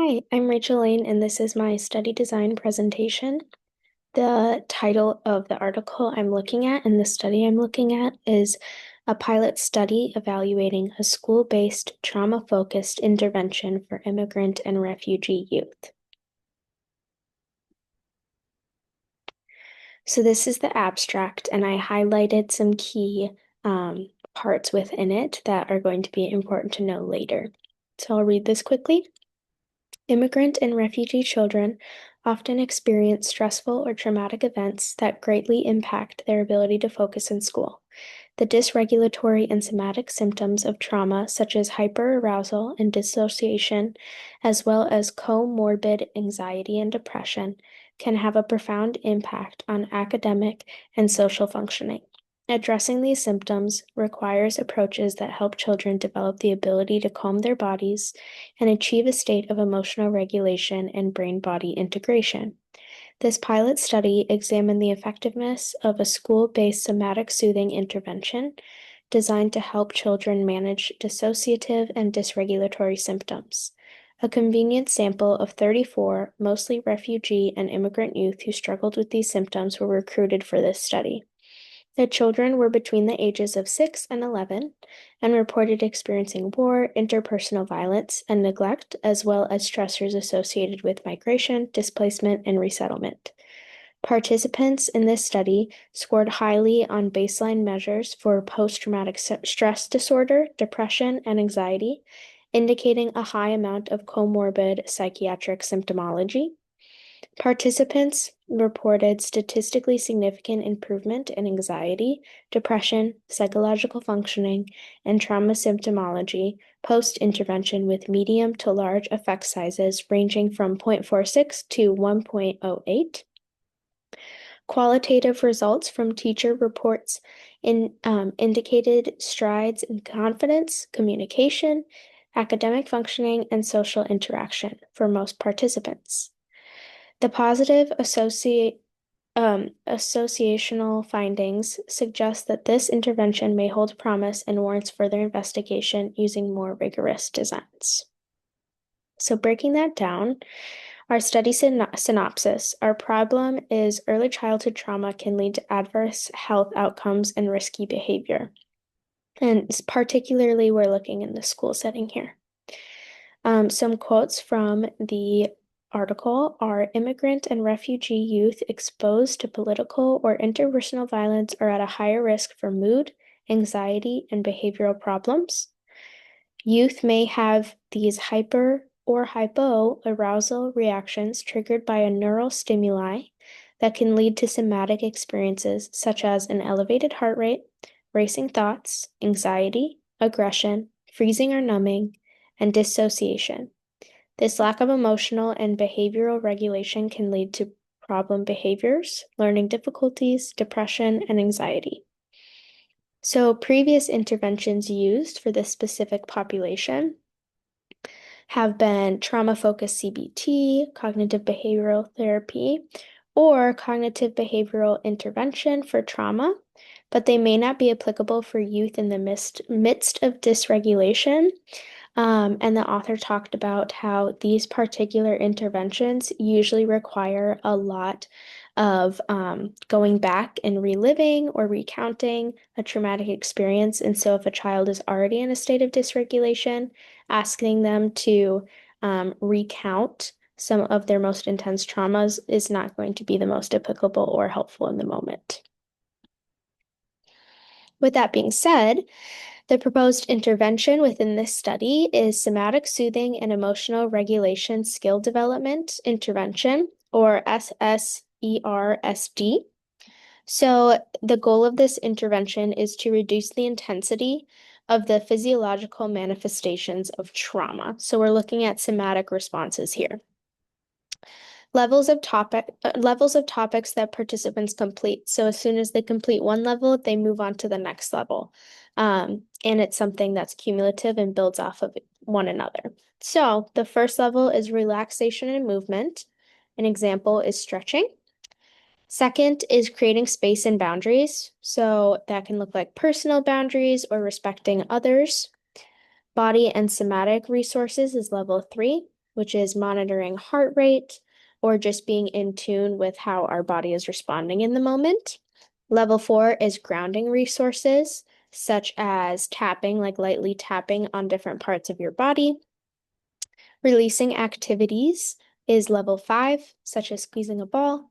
Hi, I'm Rachel Lane, and this is my study design presentation. The title of the article I'm looking at and the study I'm looking at is a pilot study evaluating a school-based trauma-focused intervention for immigrant and refugee youth. So this is the abstract, and I highlighted some key parts within it that are going to be important to know later. So I'll read this quickly. Immigrant and refugee children often experience stressful or traumatic events that greatly impact their ability to focus in school. The dysregulatory and somatic symptoms of trauma, such as hyperarousal and dissociation, as well as comorbid anxiety and depression, can have a profound impact on academic and social functioning. Addressing these symptoms requires approaches that help children develop the ability to calm their bodies and achieve a state of emotional regulation and brain-body integration. This pilot study examined the effectiveness of a school-based somatic soothing intervention designed to help children manage dissociative and dysregulatory symptoms. A convenient sample of 34 mostly refugee and immigrant youth who struggled with these symptoms were recruited for this study. The children were between the ages of 6 and 11 and reported experiencing war, interpersonal violence, and neglect, as well as stressors associated with migration, displacement, and resettlement. Participants in this study scored highly on baseline measures for post-traumatic stress disorder, depression, and anxiety, indicating a high amount of comorbid psychiatric symptomology. Participants reported statistically significant improvement in anxiety, depression, psychological functioning, and trauma symptomology post-intervention with medium to large effect sizes ranging from 0.46 to 1.08. Qualitative results from teacher reports indicated strides in confidence, communication, academic functioning, and social interaction for most participants. The positive associational findings suggest that this intervention may hold promise and warrants further investigation using more rigorous designs. So breaking that down, our study synopsis, our problem is early childhood trauma can lead to adverse health outcomes and risky behavior. And particularly, we're looking in the school setting here. Some quotes from the article are immigrant and refugee youth exposed to political or interpersonal violence are at a higher risk for mood, anxiety, and behavioral problems. Youth may have these hyper or hypoarousal reactions triggered by a neural stimuli that can lead to somatic experiences such as an elevated heart rate, racing thoughts, anxiety, aggression, freezing or numbing, and dissociation. This lack of emotional and behavioral regulation can lead to problem behaviors, learning difficulties, depression, and anxiety. So previous interventions used for this specific population have been trauma-focused CBT, cognitive behavioral therapy, or cognitive behavioral intervention for trauma, but they may not be applicable for youth in the midst of dysregulation. And the author talked about how these particular interventions usually require a lot of going back and reliving or recounting a traumatic experience. And so if a child is already in a state of dysregulation, asking them to recount some of their most intense traumas is not going to be the most applicable or helpful in the moment. With that being said, the proposed intervention within this study is somatic soothing and emotional regulation skill development intervention, or SSERSD. So the goal of this intervention is to reduce the intensity of the physiological manifestations of trauma. So we're looking at somatic responses here. Levels of topics that participants complete. So as soon as they complete one level, they move on to the next level. And it's something that's cumulative and builds off of one another. So the first level is relaxation and movement. An example is stretching. Second is creating space and boundaries. So that can look like personal boundaries or respecting others. Body and somatic resources is level 3. which is monitoring heart rate or just being in tune with how our body is responding in the moment. Level 4 is grounding resources, such as tapping, like lightly tapping on different parts of your body. Releasing activities is level 5, such as squeezing a ball.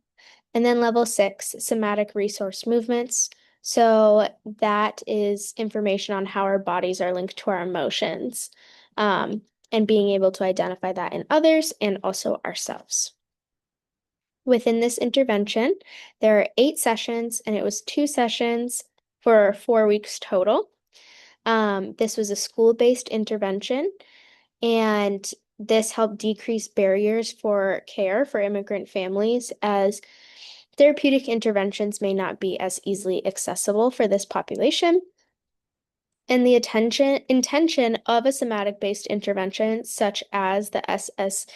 And then level 6, somatic resource movements. So that is information on how our bodies are linked to our emotions, and being able to identify that in others and also ourselves. Within this intervention, there are 8 sessions, and it was 2 sessions for 4 weeks total. This was a school-based intervention, and this helped decrease barriers for care for immigrant families, as therapeutic interventions may not be as easily accessible for this population. And the intention of a somatic-based intervention, such as the SSERSD,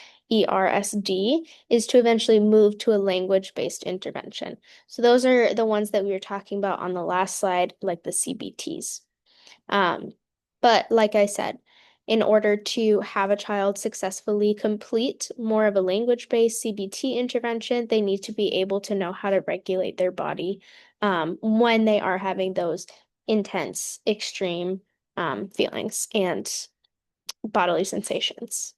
is to eventually move to a language-based intervention. So those are the ones that we were talking about on the last slide, like the CBTs. But like I said, in order to have a child successfully complete more of a language-based CBT intervention, they need to be able to know how to regulate their body when they are having those intense, extreme feelings and bodily sensations.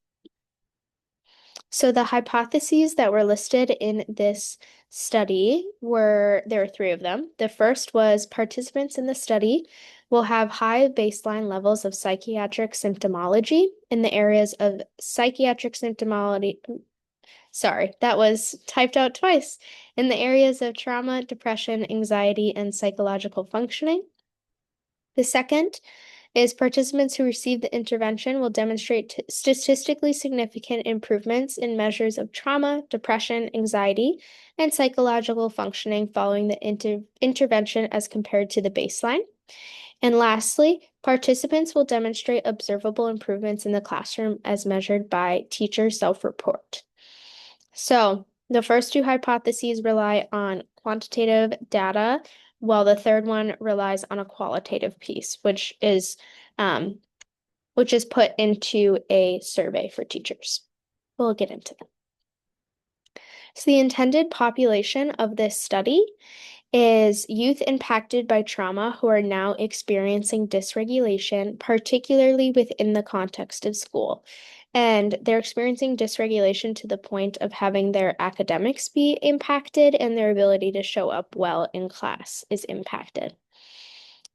So the hypotheses that were listed in this study there were 3 of them. The first was participants in the study will have high baseline levels of psychiatric symptomology in the areas of psychiatric symptomology. Sorry, that was typed out twice. In the areas of trauma, depression, anxiety, and psychological functioning. The second is participants who receive the intervention will demonstrate statistically significant improvements in measures of trauma, depression, anxiety, and psychological functioning following the intervention as compared to the baseline. And lastly, participants will demonstrate observable improvements in the classroom as measured by teacher self-report. So the first 2 hypotheses rely on quantitative data, while the third one relies on a qualitative piece, which is put into a survey for teachers. We'll get into that. So the intended population of this study is youth impacted by trauma who are now experiencing dysregulation, particularly within the context of school. And they're experiencing dysregulation to the point of having their academics be impacted and their ability to show up well in class is impacted.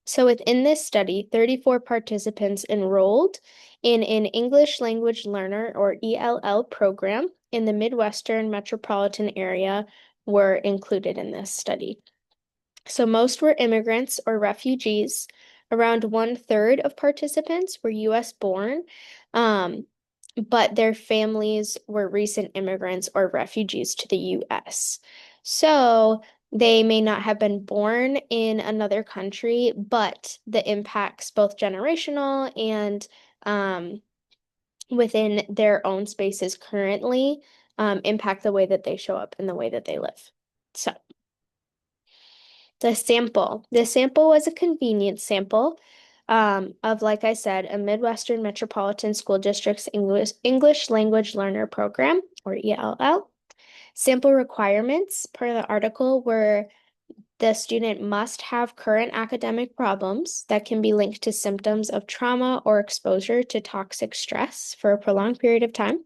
So within this study, 34 participants enrolled in an English Language Learner or ELL program in the Midwestern metropolitan area were included in this study. So most were immigrants or refugees. Around 1/3 of participants were US born, but their families were recent immigrants or refugees to the US. So they may not have been born in another country, but the impacts, both generational and within their own spaces currently, impact the way that they show up and the way that they live. So the sample. The sample was a convenience sample of, like I said, a Midwestern Metropolitan School District's English Language Learner Program, or ELL. Sample requirements per the article were the student must have current academic problems that can be linked to symptoms of trauma or exposure to toxic stress for a prolonged period of time.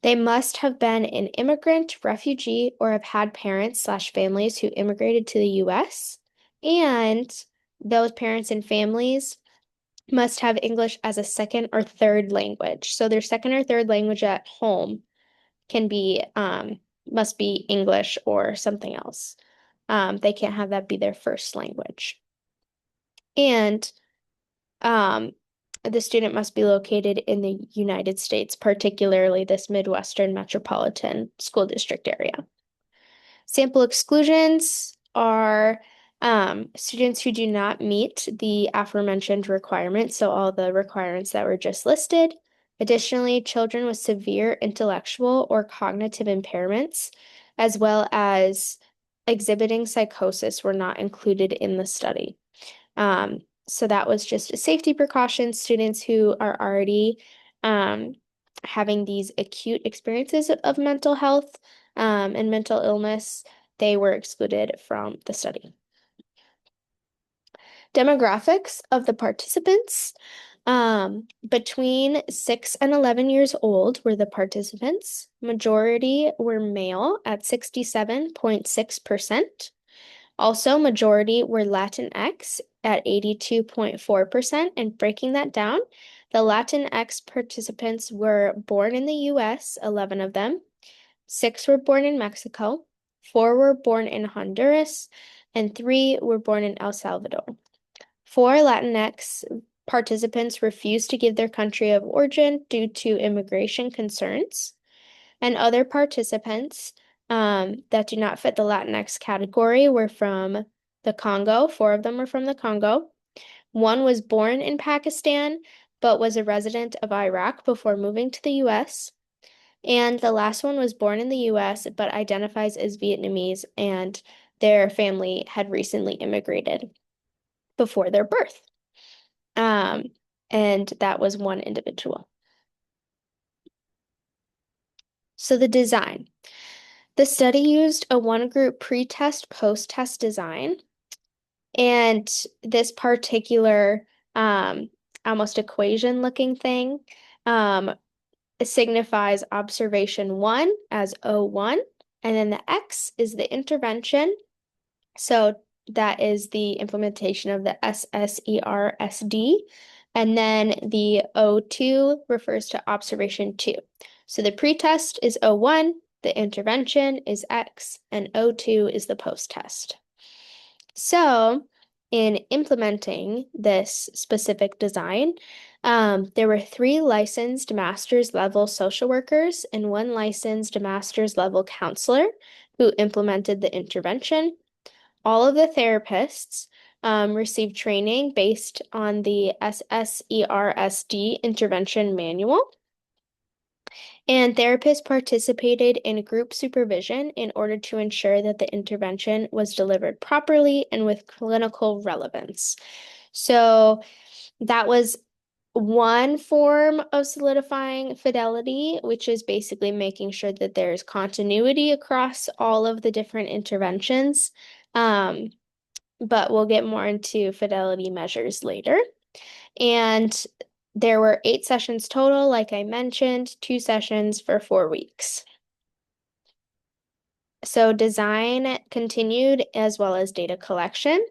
They must have been an immigrant, refugee, or have had parents/families who immigrated to the US. And those parents and families must have English as a second or third language. So their second or third language at home must be English or something else. They can't have that be their first language. And the student must be located in the United States, particularly this Midwestern Metropolitan School District area. Sample exclusions are students who do not meet the aforementioned requirements, so all the requirements that were just listed. Additionally, children with severe intellectual or cognitive impairments, as well as exhibiting psychosis, were not included in the study. So that was just a safety precaution. Students who are already having these acute experiences of mental health and mental illness, they were excluded from the study. Demographics of the participants. Between 6 and 11 years old were the participants. Majority were male at 67.6%. Also, majority were Latinx at 82.4%. And breaking that down, the Latinx participants were born in the US, 11 of them. 6 were born in Mexico, 4 were born in Honduras, and 3 were born in El Salvador. 4 Latinx participants refused to give their country of origin due to immigration concerns, and other participants that do not fit the Latinx category were from the Congo. 4 of them were from the Congo. 1 was born in Pakistan, but was a resident of Iraq before moving to the US. And the last one was born in the US, but identifies as Vietnamese, and their family had recently immigrated before their birth. And that was one individual. So the design. The study used a one-group pre-test, post-test design. And this particular almost equation-looking thing signifies observation 1 as O1, and then the X is the intervention. So that is the implementation of the SSERSD. And then the O2 refers to observation 2. So the pretest is O1, the intervention is X, and O2 is the post-test. So in implementing this specific design, there were 3 licensed master's level social workers and 1 licensed master's level counselor who implemented the intervention. All of the therapists received training based on the SSERSD intervention manual. And therapists participated in group supervision in order to ensure that the intervention was delivered properly and with clinical relevance. So that was one form of solidifying fidelity, which is basically making sure that there's continuity across all of the different interventions. But we'll get more into fidelity measures later. And there were 8 sessions total, like I mentioned, 2 sessions for 4 weeks. So design continued as well as data collection.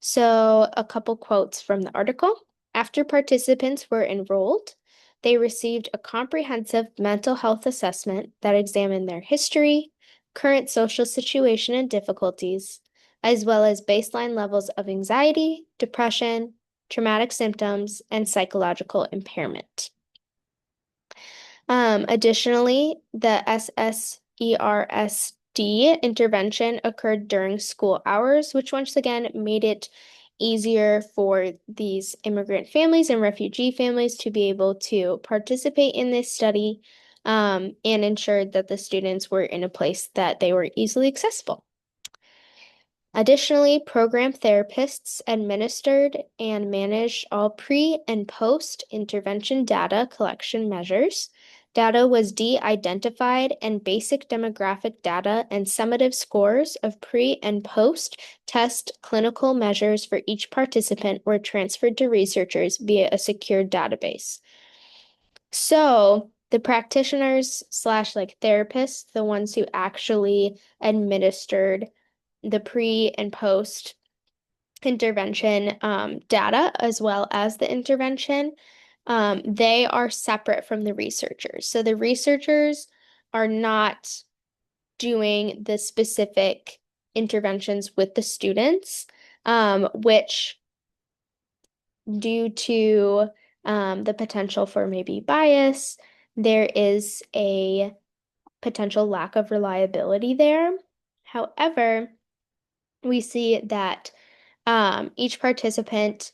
So a couple quotes from the article. After participants were enrolled, they received a comprehensive mental health assessment that examined their history, current social situation and difficulties, as well as baseline levels of anxiety, depression, traumatic symptoms, and psychological impairment. Additionally, the SSERSD intervention occurred during school hours, which once again made it easier for these immigrant families and refugee families to be able to participate in this study and ensured that the students were in a place that they were easily accessible. Additionally, program therapists administered and managed all pre- and post-intervention data collection measures. Data was de-identified, and basic demographic data and summative scores of pre- and post-test clinical measures for each participant were transferred to researchers via a secured database. So the practitioners / therapists, the ones who actually administered the pre and post intervention data as well as the intervention, they are separate from the researchers. So the researchers are not doing the specific interventions with the students, which due to the potential for maybe bias, there is a potential lack of reliability there. However, we see that each participant,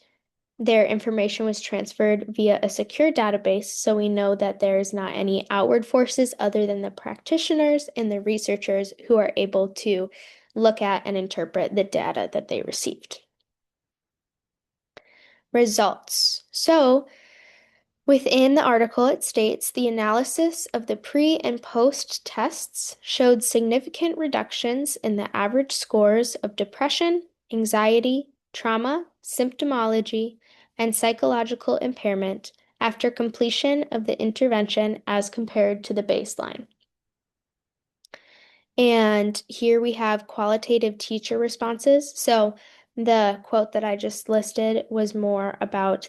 their information was transferred via a secure database, so we know that there's not any outward forces other than the practitioners and the researchers who are able to look at and interpret the data that they received. Results. So Within the article, it states the analysis of the pre and post tests showed significant reductions in the average scores of depression, anxiety, trauma, symptomology, and psychological impairment after completion of the intervention as compared to the baseline. And here we have qualitative teacher responses. So the quote that I just listed was more about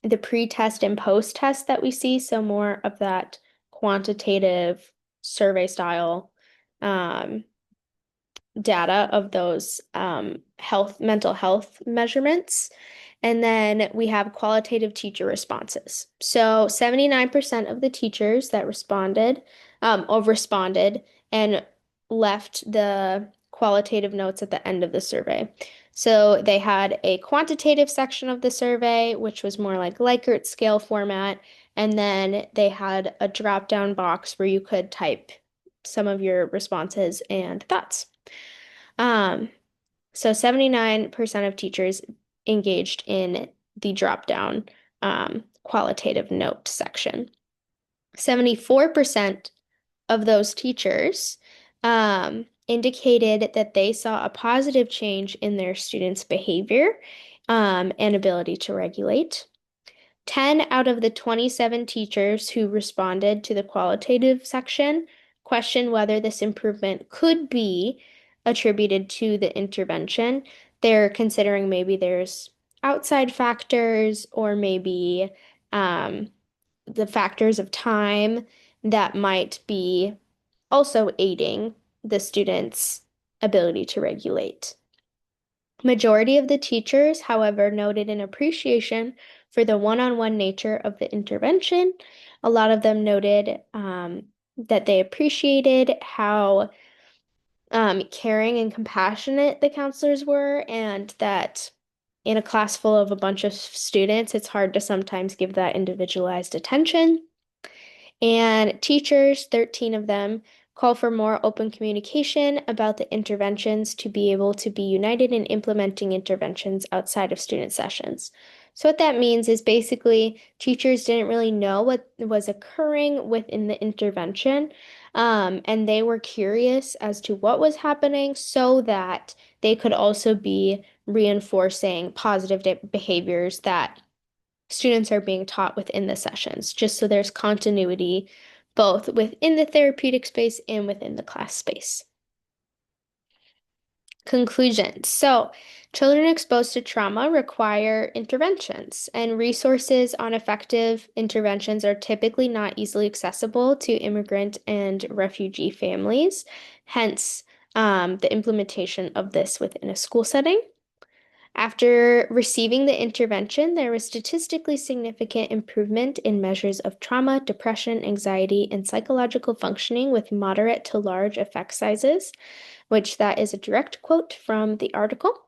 the pre-test and post-test that we see, so more of that quantitative survey style um, data of those mental health measurements. And then we have qualitative teacher responses. So 79% of the teachers that responded and left the qualitative notes at the end of the survey. So they had a quantitative section of the survey, which was more like Likert scale format. And then they had a drop-down box where you could type some of your responses and thoughts. Um, so 79% of teachers engaged in the drop-down qualitative note section. 74% of those teachers indicated that they saw a positive change in their students' behavior and ability to regulate. 10 out of the 27 teachers who responded to the qualitative section questioned whether this improvement could be attributed to the intervention. They're considering maybe there's outside factors or maybe um, the factors of time that might be also aiding the students' ability to regulate. Majority of the teachers, however, noted an appreciation for the one-on-one nature of the intervention. A lot of them noted that they appreciated how caring and compassionate the counselors were, and that in a class full of a bunch of students, it's hard to sometimes give that individualized attention. And teachers, 13 of them, call for more open communication about the interventions to be able to be united in implementing interventions outside of student sessions. So what that means is basically teachers didn't really know what was occurring within the intervention, and they were curious as to what was happening so that they could also be reinforcing positive behaviors that students are being taught within the sessions, just so there's continuity both within the therapeutic space and within the class space. Conclusion. So, children exposed to trauma require interventions, and resources on effective interventions are typically not easily accessible to immigrant and refugee families. Hence, the implementation of this within a school setting. After receiving the intervention, there was statistically significant improvement in measures of trauma, depression, anxiety, and psychological functioning with moderate to large effect sizes, which that is a direct quote from the article.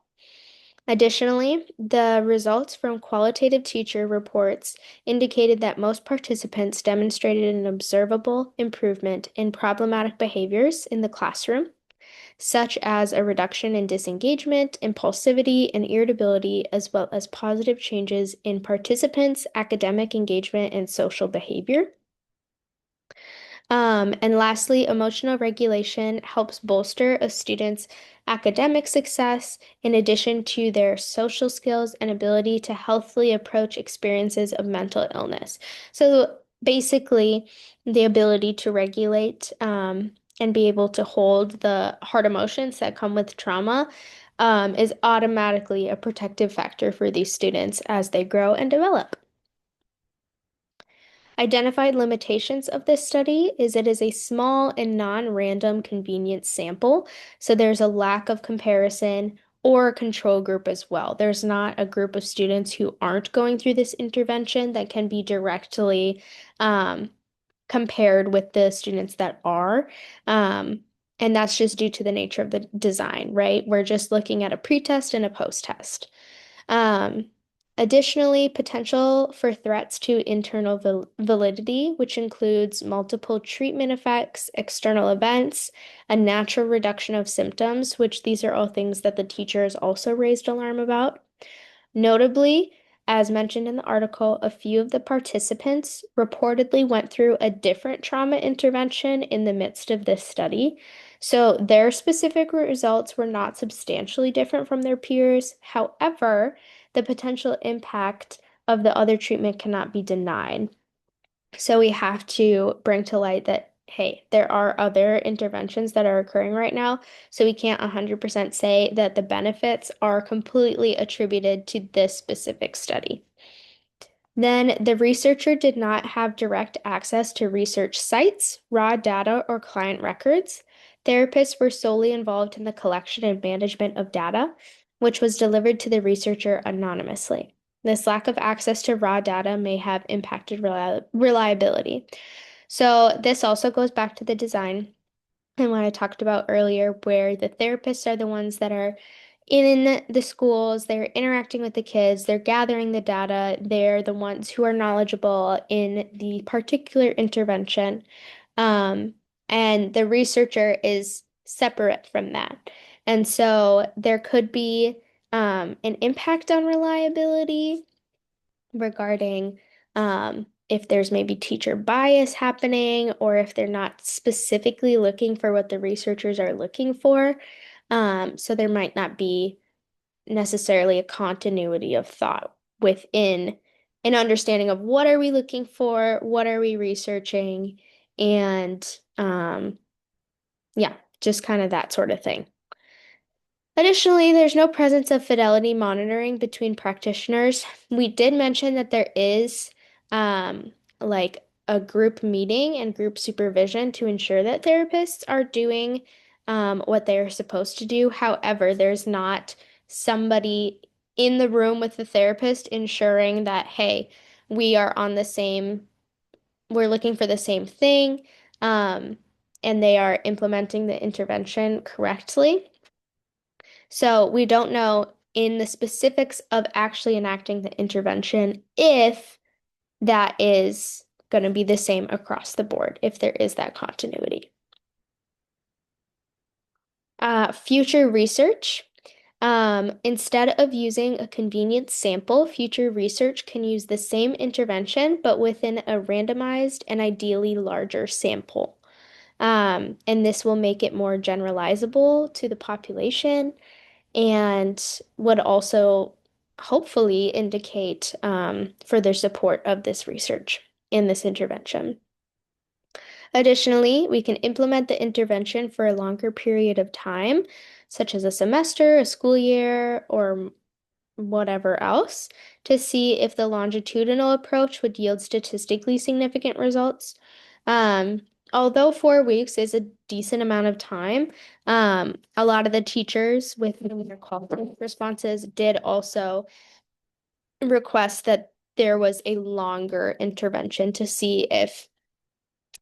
Additionally, the results from qualitative teacher reports indicated that most participants demonstrated an observable improvement in problematic behaviors in the classroom, such as a reduction in disengagement, impulsivity, and irritability, as well as positive changes in participants' academic engagement and social behavior. And lastly, emotional regulation helps bolster a student's academic success in addition to their social skills and ability to healthily approach experiences of mental illness. So basically, the ability to regulate and be able to hold the hard emotions that come with trauma is automatically a protective factor for these students as they grow and develop. Identified limitations of this study is it is a small and non-random convenience sample, so there's a lack of comparison or control group as well. There's not a group of students who aren't going through this intervention that can be directly compared with the students that are. And that's just due to the nature of the design, right? We're just looking at a pretest and a post-test. Um, Additionally, potential for threats to internal validity, which includes multiple treatment effects, external events, a natural reduction of symptoms, which these are all things that the teachers also raised alarm about. Notably, As mentioned in the article, a few of the participants reportedly went through a different trauma intervention in the midst of this study. So their specific results were not substantially different from their peers. However, the potential impact of the other treatment cannot be denied. So we have to bring to light that, hey, there are other interventions that are occurring right now. So we can't 100% say that the benefits are completely attributed to this specific study. Then the researcher did not have direct access to research sites, raw data, or client records. Therapists were solely involved in the collection and management of data, which was delivered to the researcher anonymously. This lack of access to raw data may have impacted reliability. So, this also goes back to the design and what I talked about earlier, where the therapists are the ones that are in the schools, they're interacting with the kids, they're gathering the data, they're the ones who are knowledgeable in the particular intervention. Um, and the researcher is separate from that. And so there could be an impact on reliability regarding if there's maybe teacher bias happening or if they're not specifically looking for what the researchers are looking for. So there might not be necessarily a continuity of thought within an understanding of what are we looking for, what are we researching, and yeah, just kind of that sort of thing. Additionally, there's no presence of fidelity monitoring between practitioners. We did mention that there is like a group meeting and group supervision to ensure that therapists are doing what they are supposed to do. However, there's not somebody in the room with the therapist ensuring that, hey, we are on the same, we're looking for the same thing, and they are implementing the intervention correctly. So we don't know in the specifics of actually enacting the intervention if that is going to be the same across the board, if there is that continuity. Future research. Instead of using a convenient sample, future research can use the same intervention, but within a randomized and ideally larger sample. And this will make it more generalizable to the population and would also hopefully indicate further support of this research in this intervention. Additionally, we can implement the intervention for a longer period of time, such as a semester, a school year, or whatever else, to see if the longitudinal approach would yield statistically significant results. Um, Although 4 weeks is a decent amount of time, a lot of the teachers with their qualitative responses did also request that there was a longer intervention to see if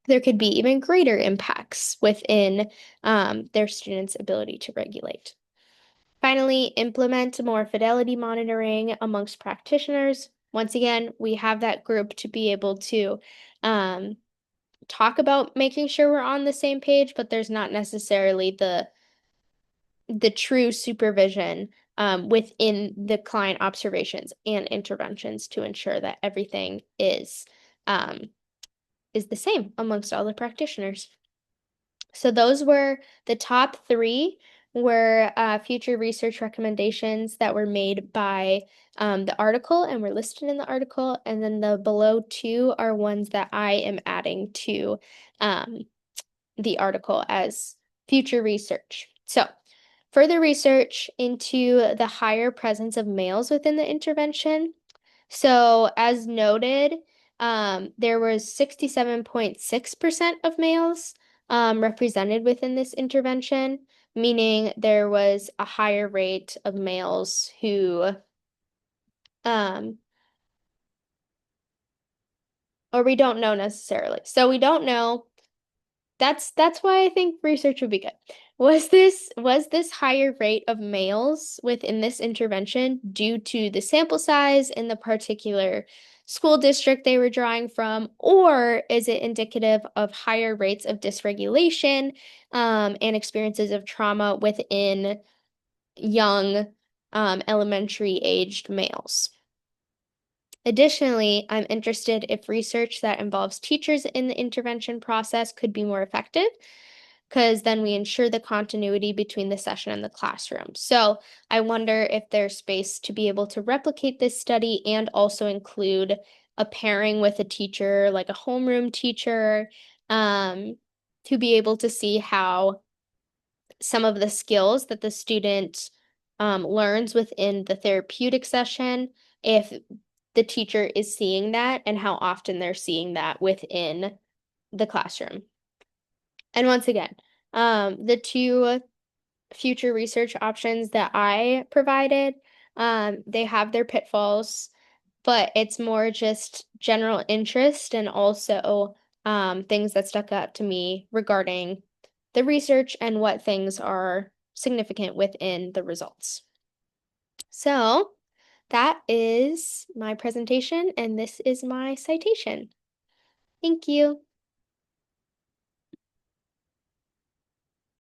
there could be even greater impacts within their students' ability to regulate. Finally, implement more fidelity monitoring amongst practitioners. Once again, we have that group to be able to talk about making sure we're on the same page, but there's not necessarily the true supervision within the client observations and interventions to ensure that everything is the same amongst all the practitioners. So those were the top three were future research recommendations that were made by the article and were listed in the article. And then the below two are ones that I am adding to the article as future research. So further research into the higher presence of males within the intervention. So as noted, there was 67.6% of males represented within this intervention, meaning there was a higher rate of males who, um, or we don't know necessarily. So we don't know. That's why I think research would be good. Was this higher rate of males within this intervention due to the sample size in the particular school district they were drawing from, or is it indicative of higher rates of dysregulation and experiences of trauma within young elementary aged males? Additionally, I'm interested if research that involves teachers in the intervention process could be more effective, because then we ensure the continuity between the session and the classroom. So I wonder if there's space to be able to replicate this study and also include a pairing with a teacher, like a homeroom teacher, um, to be able to see how some of the skills that the student learns within the therapeutic session, if the teacher is seeing that and how often they're seeing that within the classroom. And once again, the two future research options that I provided, they have their pitfalls, but it's more just general interest and also things that stuck out to me regarding the research and what things are significant within the results. So that is my presentation, and this is my citation. Thank you.